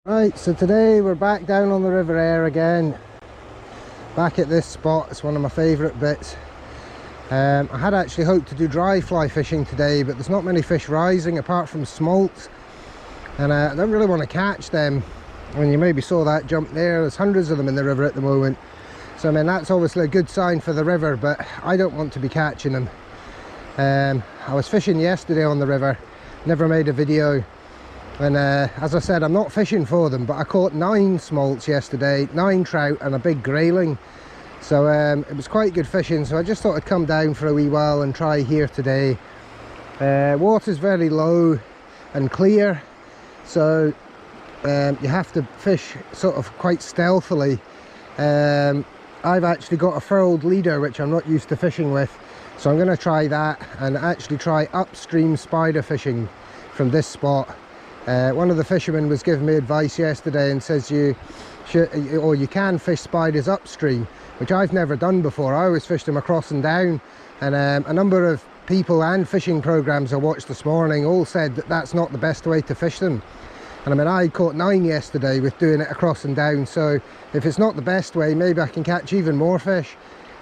Right, so today we're back down on the River Ayr again. Back at this spot, it's one of my favourite bits. I had actually hoped to do dry fly fishing today, but there's not many fish rising apart from smolts. And I don't really want to catch them. And you maybe saw that jump there, there's hundreds of them in the river at the moment. So I mean, that's obviously a good sign for the river, but I don't want to be catching them. I was fishing yesterday on the river, never made a video. And as I said, I'm not fishing for them, but I caught 9 smolts yesterday, 9 trout and a big grayling. So it was quite good fishing, so I just thought I'd come down for a wee while and try here today. Water's very low and clear, so you have to fish sort of quite stealthily. I've actually got a furled leader which I'm not used to fishing with, so I'm going to try that and actually try upstream spider fishing from this spot. One of the fishermen was giving me advice yesterday and says you can fish spiders upstream, which I've never done before. I always fished them across and down, and a number of people and fishing programs I watched this morning all said that that's not the best way to fish them. And I mean, I caught 9 yesterday with doing it across and down, so if it's not the best way, maybe I can catch even more fish.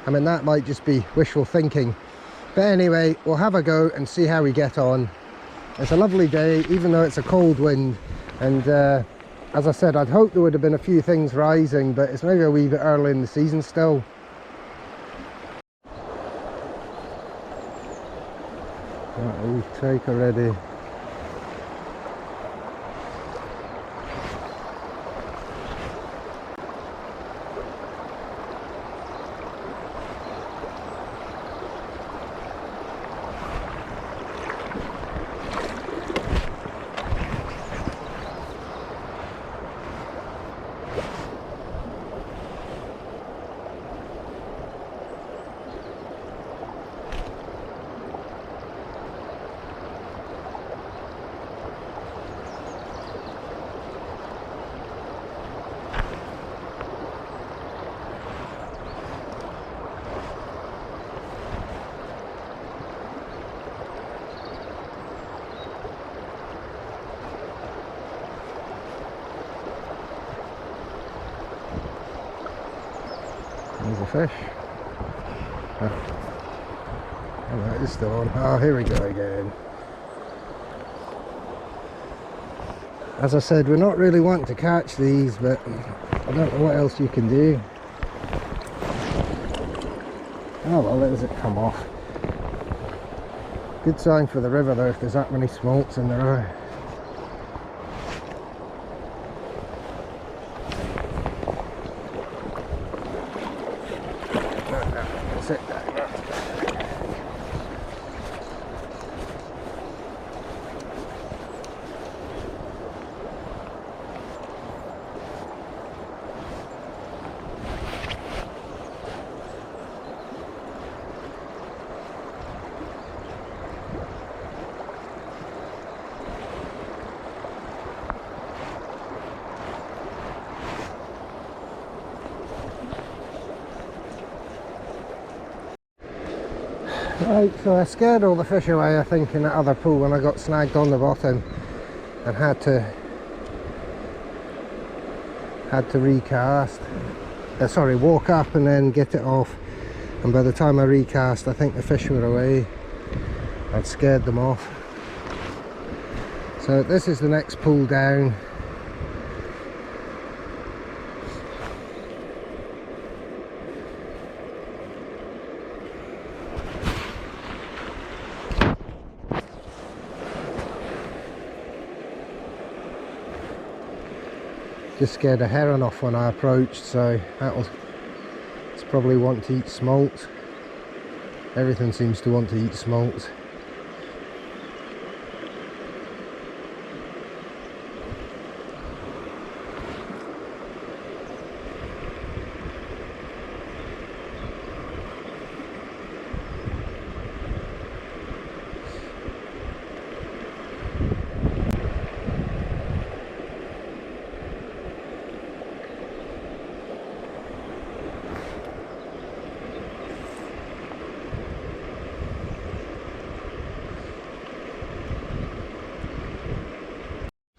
I mean, that might just be wishful thinking. But anyway, we'll have a go and see how we get on. It's a lovely day, even though it's a cold wind, and as I said, I'd hoped there would have been a few things rising, but it's maybe a wee bit early in the season still. We take already. There's a fish. Oh, that is still on. Oh, here we go again. As I said, we're not really wanting to catch these, but I don't know what else you can do. Oh well, let it come off. Good sign for the river though, if there's that many smolts in the river. Sit down. Right, so I scared all the fish away, I think, in that other pool when I got snagged on the bottom and had to recast. Sorry, walk up and then get it off. And by the time I recast, I think the fish were away. I'd scared them off. So this is the next pool down. Just scared a heron off when I approached, so it's probably want to eat smolts. Everything seems to want to eat smolts.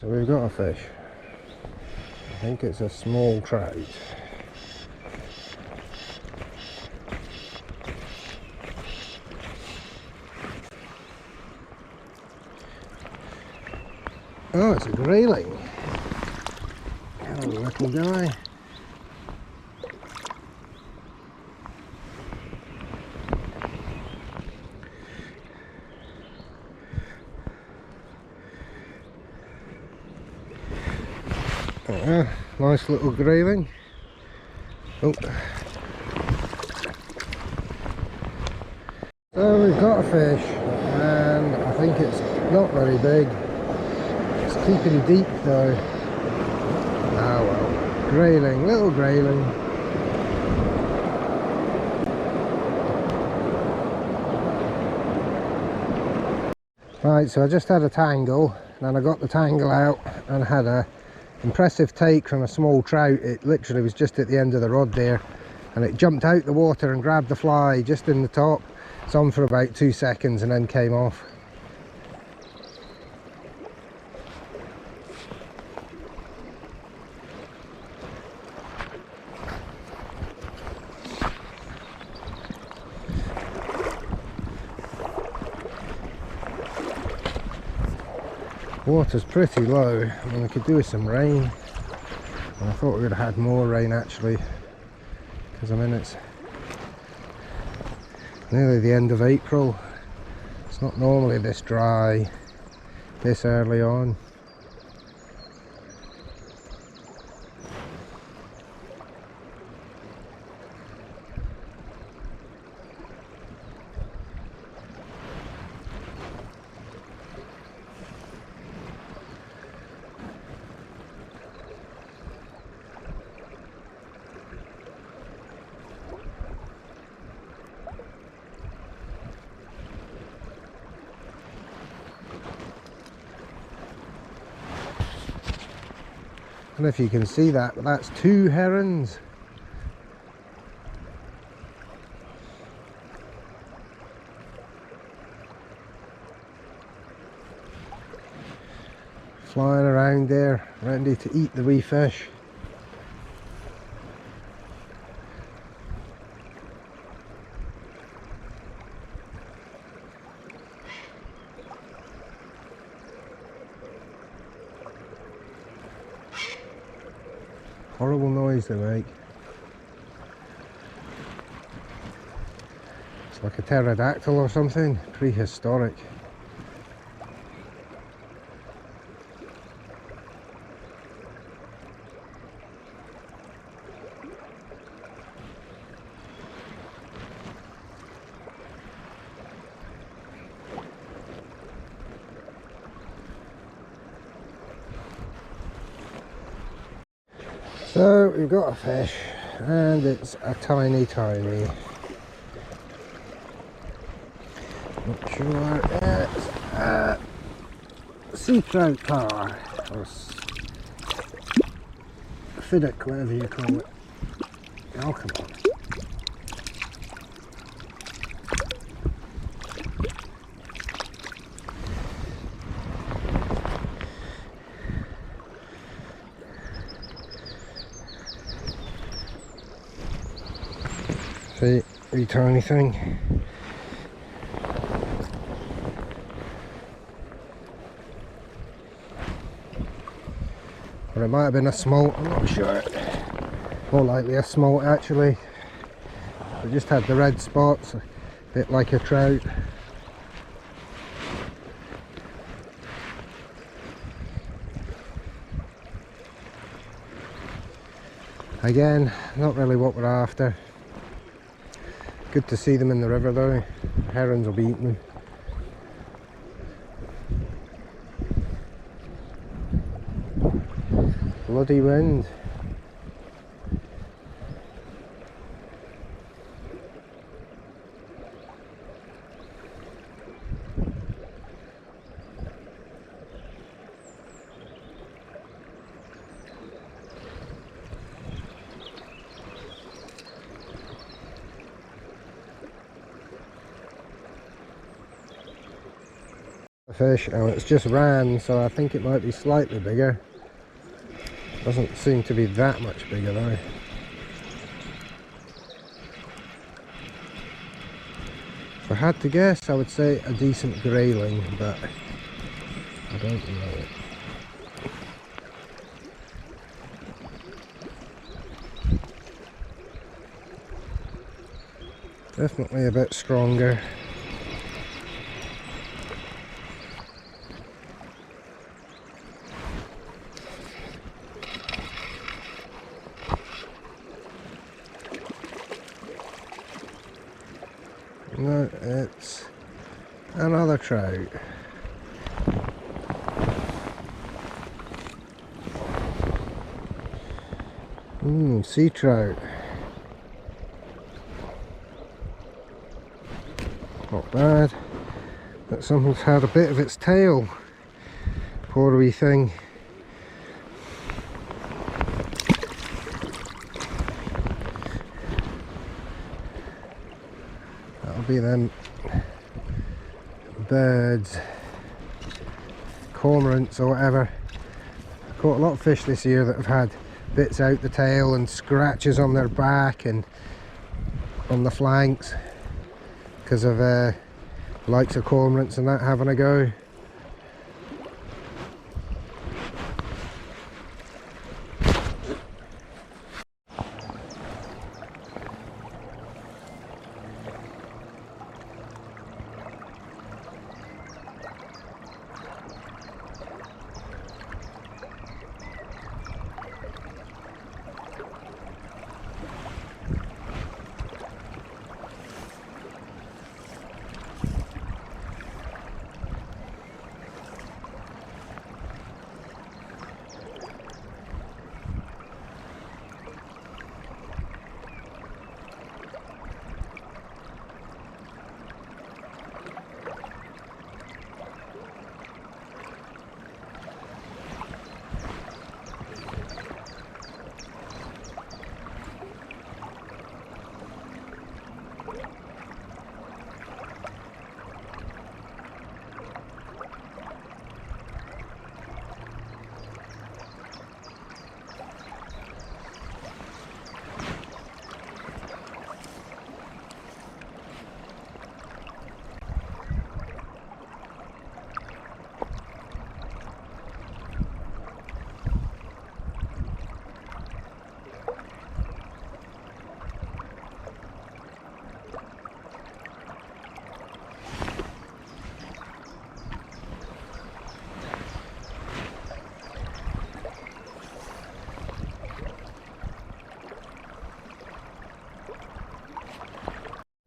So we've got a fish. I think it's a small trout. Oh, it's a grayling. Hello, little guy. Nice little grayling. Oh. So we've got a fish, and I think it's not very big. It's keeping deep though. Ah well. Grayling, little grayling. Right, so I just had a tangle, and I got the tangle out and had a impressive take from a small trout. It literally was just at the end of the rod there, and it jumped out the water and grabbed the fly just in the top. It's on for about 2 seconds and then came off. Water's pretty low. I mean, we could do with some rain, and I thought we would have had more rain actually, because I mean it's nearly the end of April. It's not normally this dry this early on. I don't know if you can see that, but that's 2 herons. Flying around there, ready to eat the wee fish. Horrible noise they make. It's like a pterodactyl or something, prehistoric. So we've got a fish, and it's a tiny not sure, it's a sea trout car, or fiddick, whatever you call it. Oh, come on. See, wee tiny thing. Or it might have been a smolt, I'm not sure. More likely a smolt actually. I just had the red spots, a bit like a trout. Again, not really what we're after. Good to see them in the river though. Herons will be eating them. Bloody wind. Fish, and it's just ran, so I think it might be slightly bigger. Doesn't seem to be that much bigger though. If I had to guess, I would say a decent grayling, but I don't know. Definitely a bit stronger. No, it's another trout. Sea trout. Not bad. But something's had a bit of its tail. Poor wee thing. That'll be them birds, cormorants or whatever. I caught a lot of fish this year that have had bits out the tail and scratches on their back and on the flanks because of likes of cormorants and that having a go.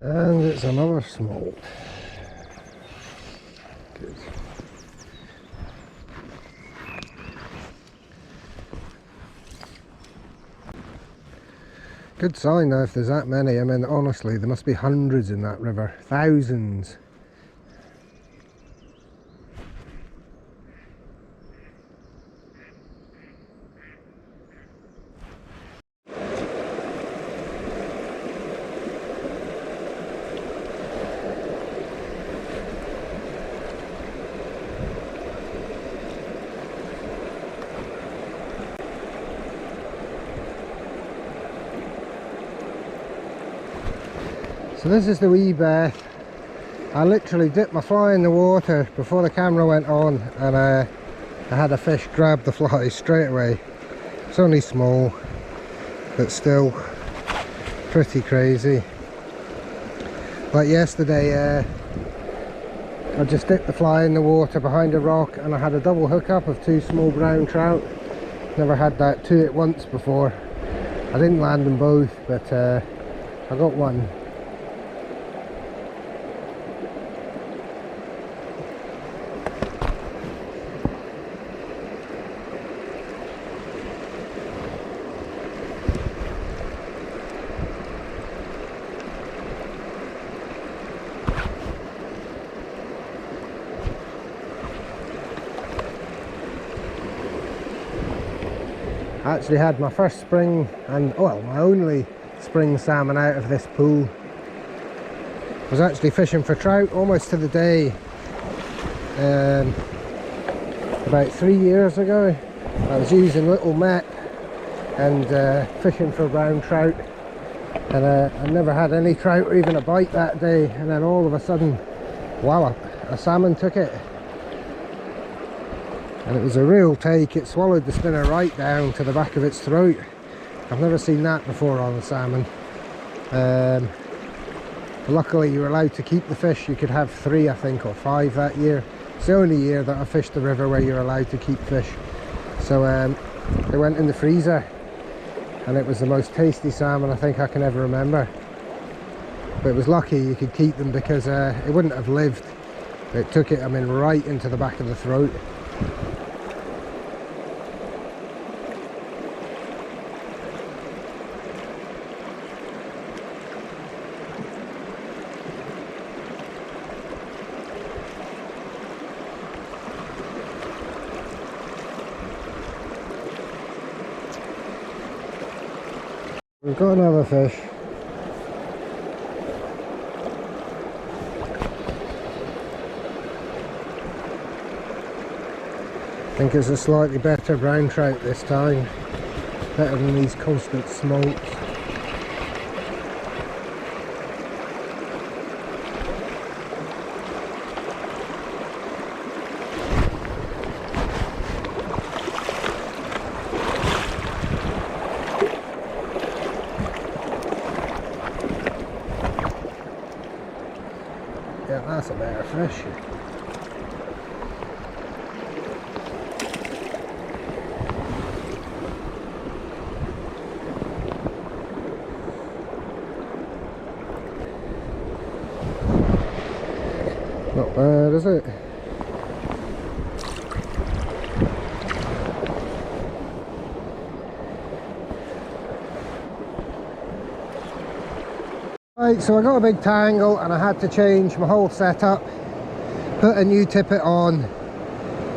And it's another smolt. Good. Good sign though if there's that many. I mean, honestly, there must be hundreds in that river. Thousands. So this is the wee bath. I literally dipped my fly in the water before the camera went on, and I had a fish grab the fly straight away. It's only small, but still pretty crazy. Like yesterday, I just dipped the fly in the water behind a rock and I had a double hookup of 2 small brown trout. Never had that 2 at once before. I didn't land them both, but I got one. I actually had my first spring and, well, my only spring salmon out of this pool. I was actually fishing for trout almost to the day about 3 years ago. I was using little Met and fishing for brown trout, and I never had any trout or even a bite that day, and then all of a sudden, wow, a salmon took it, and it was a real take. It swallowed the spinner right down to the back of its throat. I've never seen that before on a salmon. Luckily you were allowed to keep the fish. You could have 3, I think, or 5 that year. It's the only year that I fished the river where you're allowed to keep fish. So they went in the freezer, and it was the most tasty salmon I think I can ever remember. But it was lucky you could keep them, because it wouldn't have lived. It took it, I mean, right into the back of the throat. We've got another fish. I think it's a slightly better brown trout this time. Better than these constant smolts. Yeah, that's a better fish. Not bad, is it? Right, so I got a big tangle and I had to change my whole setup, put a new tippet on,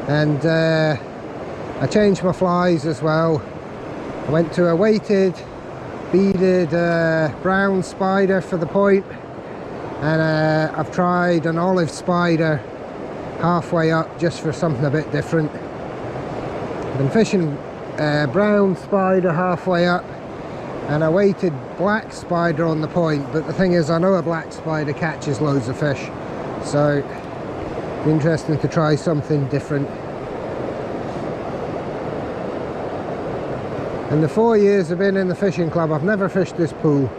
and I changed my flies as well. I went to a weighted, beaded brown spider for the point, and I've tried an olive spider halfway up just for something a bit different. I've been fishing brown spider halfway up, and I weighted black spider on the point, but the thing is, I know a black spider catches loads of fish, so it'd be interesting to try something different. In the 4 years I've been in the fishing club, I've never fished this pool,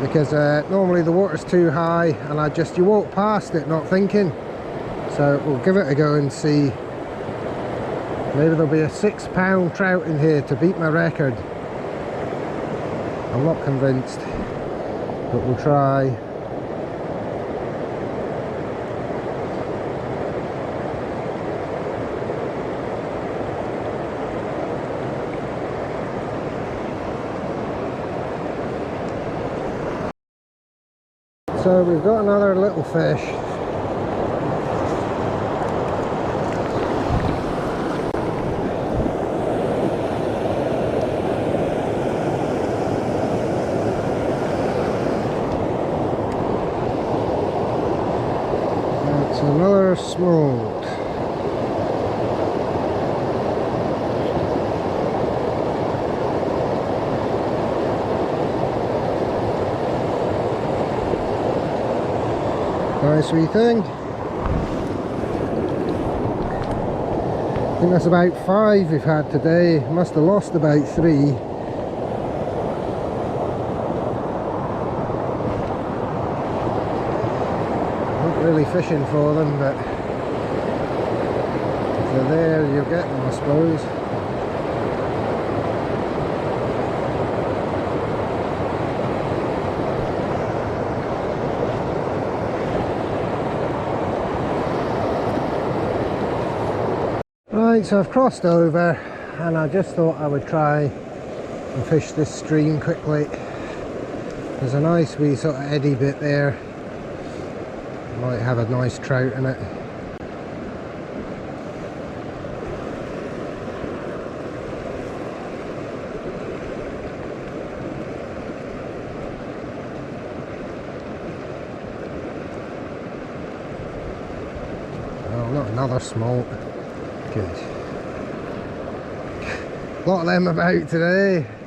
because normally the water's too high and you walk past it not thinking. So we'll give it a go and see. Maybe there'll be a 6-pound trout in here to beat my record. I'm not convinced, but we'll try. So we've got another little fish. That's another smolt. Nice wee thing. I think that's about 5 we've had today. Must have lost about 3. Not really fishing for them, but if they're there, you'll get them, I suppose. Right, so I've crossed over and I just thought I would try and fish this stream quickly. There's a nice wee sort of eddy bit there. Might have a nice trout in it. Oh, not another smolt. Good. A lot of them about today.